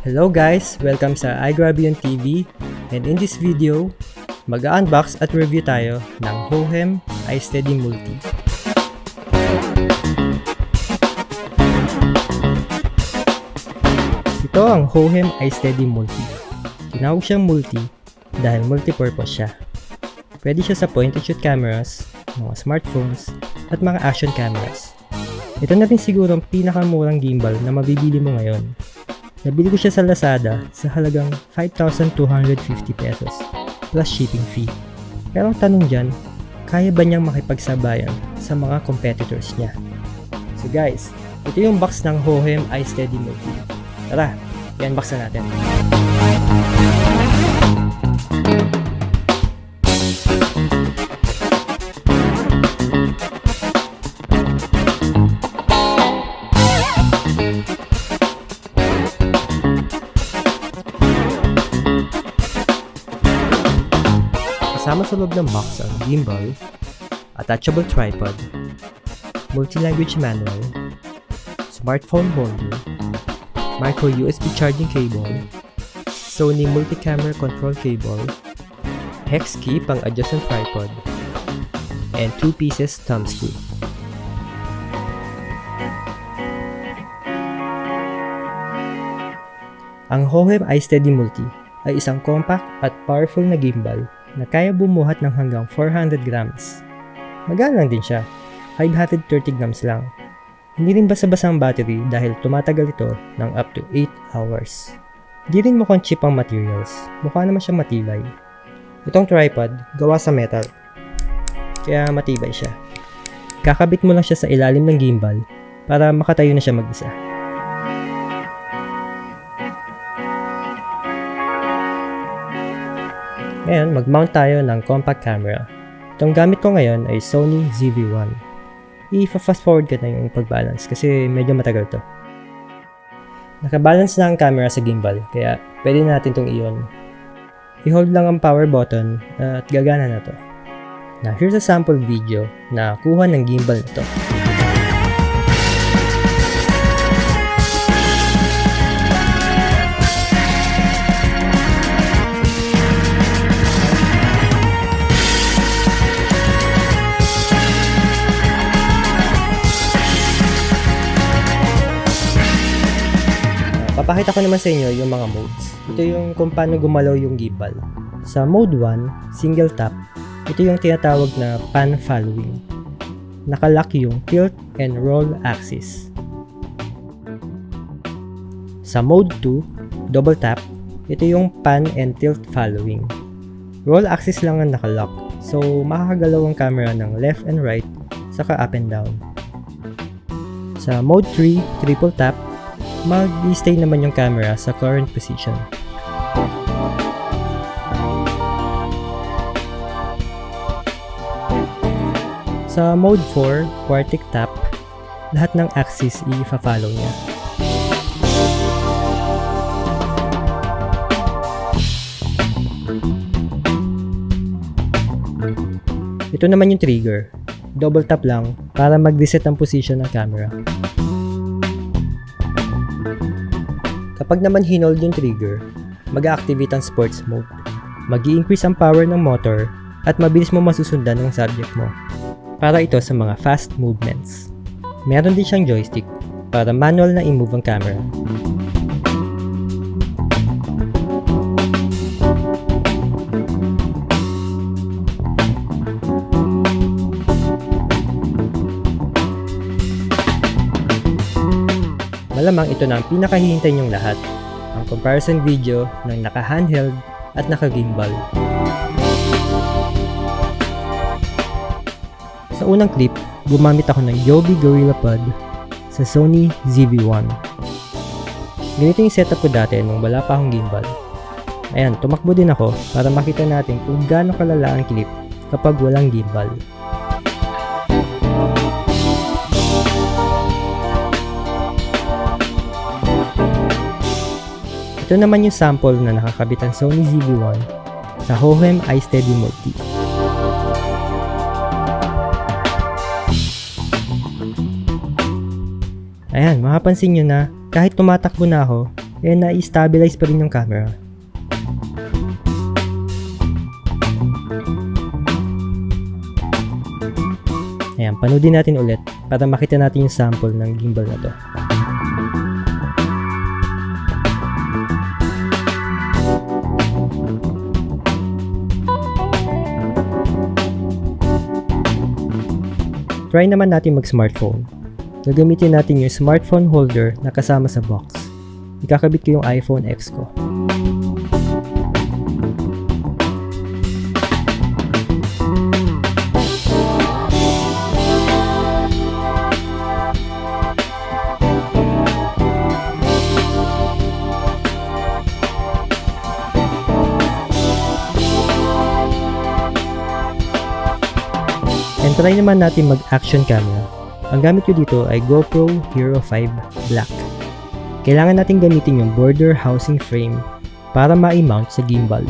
Hello guys! Welcome sa iGrabion TV, and in this video, mag-unbox at review tayo ng Hohem iSteady Multi. Ito ang Hohem iSteady Multi. Tinawag siyang multi dahil multi-purpose siya. Pwede siya sa point-and-shoot cameras, mga smartphones, at mga action cameras. Ito na rin siguro ang pinakamurang gimbal na mabibili mo ngayon. Nabili ko siya sa Lazada sa halagang 5,250 pesos plus shipping fee. Pero ang tanong dyan, kaya ba niyang makipagsabayan sa mga competitors niya? So guys, ito yung box ng Hohem iSteady Multi. Tara, i-unbox na natin. Kasama sa loob ng box ang gimbal, attachable tripod, multi-language manual, smartphone holder, micro USB charging cable, Sony multi-camera control cable, hex key pang adjust ng tripod, and 2 pieces thumb screw. Ang Hohem iSteady Multi ay isang compact at powerful na gimbal na kaya bumuhat ng hanggang 400 grams. Magaan lang din siya, 530 grams lang. Hindi rin basa-basa ang battery dahil tumatagal ito ng up to 8 hours. Di rin mukhang cheap ang materials, mukha naman siyang matibay. Itong tripod, gawa sa metal, kaya matibay siya. Kakabit mo lang siya sa ilalim ng gimbal para makatayo na siya mag-isa. Ngayon, mag-mount tayo ng compact camera. Itong gamit ko ngayon ay Sony ZV-1. I-fast forward ko na yung pag-balance kasi medyo matagal to. Nakabalance na ang camera sa gimbal, kaya pwede natin itong i-on. I-hold lang ang power button at gagana na to. Now, here's a sample video na kuha ng gimbal na to. Papakita ko naman sa inyo yung mga modes. Ito yung kung paano gumalaw yung gimbal. Sa mode 1, single tap, ito yung tinatawag na pan following. Nakalock yung tilt and roll axis. Sa mode 2, double tap, ito yung pan and tilt following. Roll axis lang ang nakalock, so makakagalaw ang camera ng left and right, saka up and down. Sa mode 3, triple tap, mag-stay naman yung camera sa current position. Sa mode 4, quartic tap, lahat ng axis i-follow niya. Ito naman yung trigger. Double tap lang para mag-reset ang position ng camera. Kapag naman hinold yung trigger, mag-activate ang sports mode. Mag-i-increase ang power ng motor at mabilis mo masusundan ng subject mo. Para ito sa mga fast movements. Meron din siyang joystick para manual na i-move ang camera. Malamang ito na ang pinakahihintay niyong lahat, ang comparison video ng naka-handheld at naka-gimbal. Sa unang clip, gumamit ako ng Yobi Gorilla Pod sa Sony ZV-1. Ganito yung setup ko dati nung wala pa akong gimbal. Ayan, tumakbo din ako para makita natin kung gaano kalala ang clip kapag walang gimbal. Ito naman yung sample na nakakabit ang Sony ZV-1 sa Hohem iSteady Multi. Ayan, makapansin nyo na Kahit tumatakbo na ako, na-stabilize pa rin yung camera. Ayan, panoodin natin ulit para makita natin yung sample ng gimbal na to. Try naman natin mag-smartphone. Gagamitin natin yung smartphone holder na kasama sa box. Ikakabit ko yung iPhone X ko. And try naman natin mag-action camera. Ang gamit ko dito ay GoPro Hero 5 Black. Kailangan natin gamitin yung border housing frame para ma-mount sa gimbal.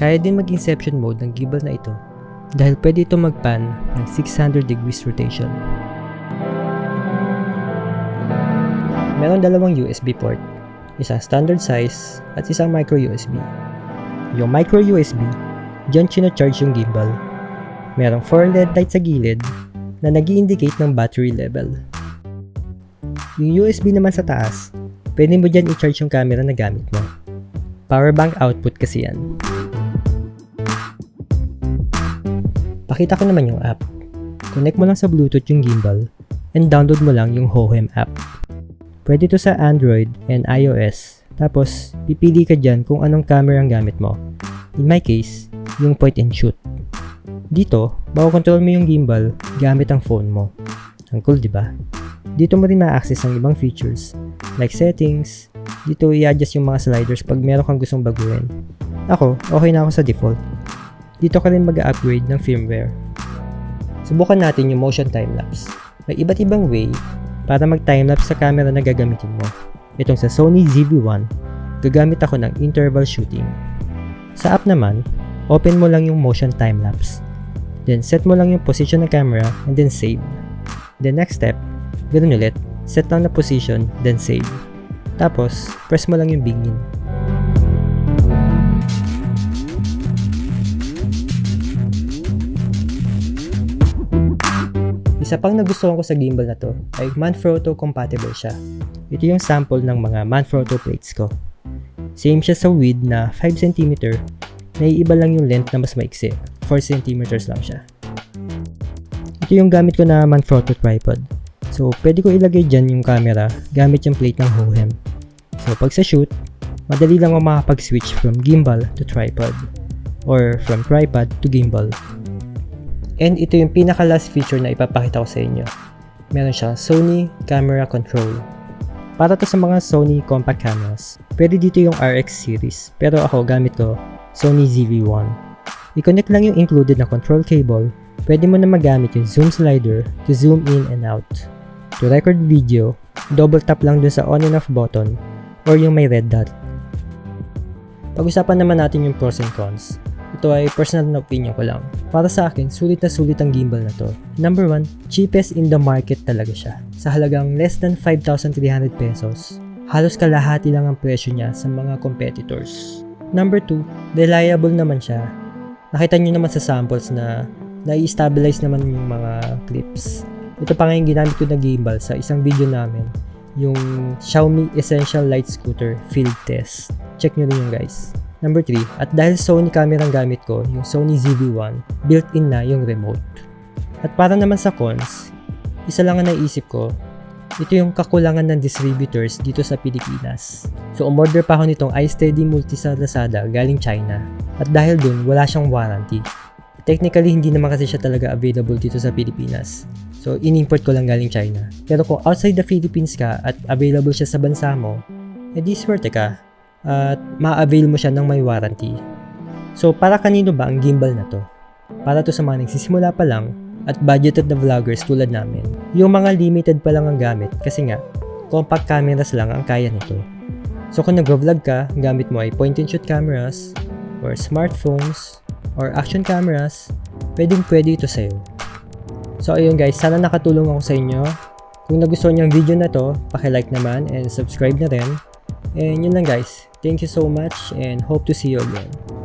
Kaya din mag-inception mode ng gimbal na ito dahil pwede ito mag-pan ng 600 degrees rotation. Meron dalawang USB port, isang standard size at isang micro USB. Yung micro USB, dyan charge yung gimbal. Merong 4 LED light sa gilid na nag-i-indicate ng battery level. Yung USB naman sa taas, pwede mo dyan i-charge yung camera na gamit mo. Power bank output kasi yan. Pakita ko naman yung app. Connect mo lang sa Bluetooth yung gimbal and download mo lang yung Hohem app. Pwede to sa Android and iOS. Tapos, pipili ka dyan kung anong camera ang gamit mo. In my case, yung point and shoot. Dito, makokontrol mo yung gimbal gamit ang phone mo. Ang cool, diba? Dito mo rin ma-access ang ibang features like settings. Dito i-adjust yung mga sliders pag meron kang gustong baguhin. Ako, okay na ako sa default. Dito ka rin mag-upgrade ng firmware. Subukan natin yung motion timelapse. May iba't ibang way para mag-timelapse sa camera na gagamitin mo. Itong sa Sony ZV-1, gagamit ako ng interval shooting. Sa app naman, open mo lang yung motion timelapse. Then set mo lang yung position ng camera and then save. The next step, ganoon ulit, set lang na position, then save. Tapos, press mo lang yung begin. Isa pang nagustuhan ko sa gimbal na to ay Manfrotto compatible siya. Ito yung sample ng mga Manfrotto plates ko. Same siya sa width na 5 cm, naiiba lang yung length na mas maiksi, 4 cm lang siya. Ito yung gamit ko na Manfrotto tripod. So pwede ko ilagay dyan yung camera gamit yung plate ng Hohem. So pag sa shoot, madali lang ako makapag-switch from gimbal to tripod or from tripod to gimbal. And ito yung pinaka-last feature na ipapakita ko sa inyo. Meron siyang Sony Camera Control. Para to sa mga Sony compact cameras. Pwede dito yung RX series, pero ako gamit ko Sony ZV-1. I-connect lang yung included na control cable. Pwede mo na magamit yung zoom slider to zoom in and out. To record video, double tap lang dun sa on and off button or yung may red dot. Pag-usapan naman natin yung pros and cons. Ito ay personal na opinion ko lang. Para sa akin, sulit ang gimbal na to. Number 1, cheapest in the market talaga siya. Sa halagang less than 5,300 pesos, halos kalahati lang ang presyo niya sa mga competitors. Number 2, reliable naman siya. Nakita nyo naman sa samples na nai-stabilize naman yung mga clips. Ito pa nga yung ginamit ko na gimbal sa isang video namin, yung Xiaomi Essential Light Scooter Field Test. Check nyo rin yung guys. Number 3, at dahil Sony camera ang gamit ko, yung Sony ZV-1, built-in na yung remote. At para naman sa cons, isa lang ang naisip ko, ito yung kakulangan ng distributors dito sa Pilipinas. So umorder pa ako nitong iSteady Multi sa Lazada galing China. At dahil dun, wala siyang warranty. Technically, hindi naman kasi siya talaga available dito sa Pilipinas. So in-import ko lang galing China. Pero kung outside the Philippines ka at available siya sa bansa mo, edi swerte ka. At ma-avail mo siya ng may warranty. So para kanino ba ang gimbal na to? Para to sa mga nagsisimula pa lang at budgeted na vloggers tulad namin. Yung mga limited pa lang ang gamit kasi nga, compact cameras lang ang kaya nito. So kung nag-vlog ka, gamit mo ay point-and-shoot cameras, or smartphones, or action cameras, pwedeng-pwede ito sa'yo. So ayun guys, sana nakatulong ako sa inyo. Kung nagustuhan niyo ang video na to, paki-like naman and subscribe na rin. And yun lang guys, thank you so much and hope to see you again.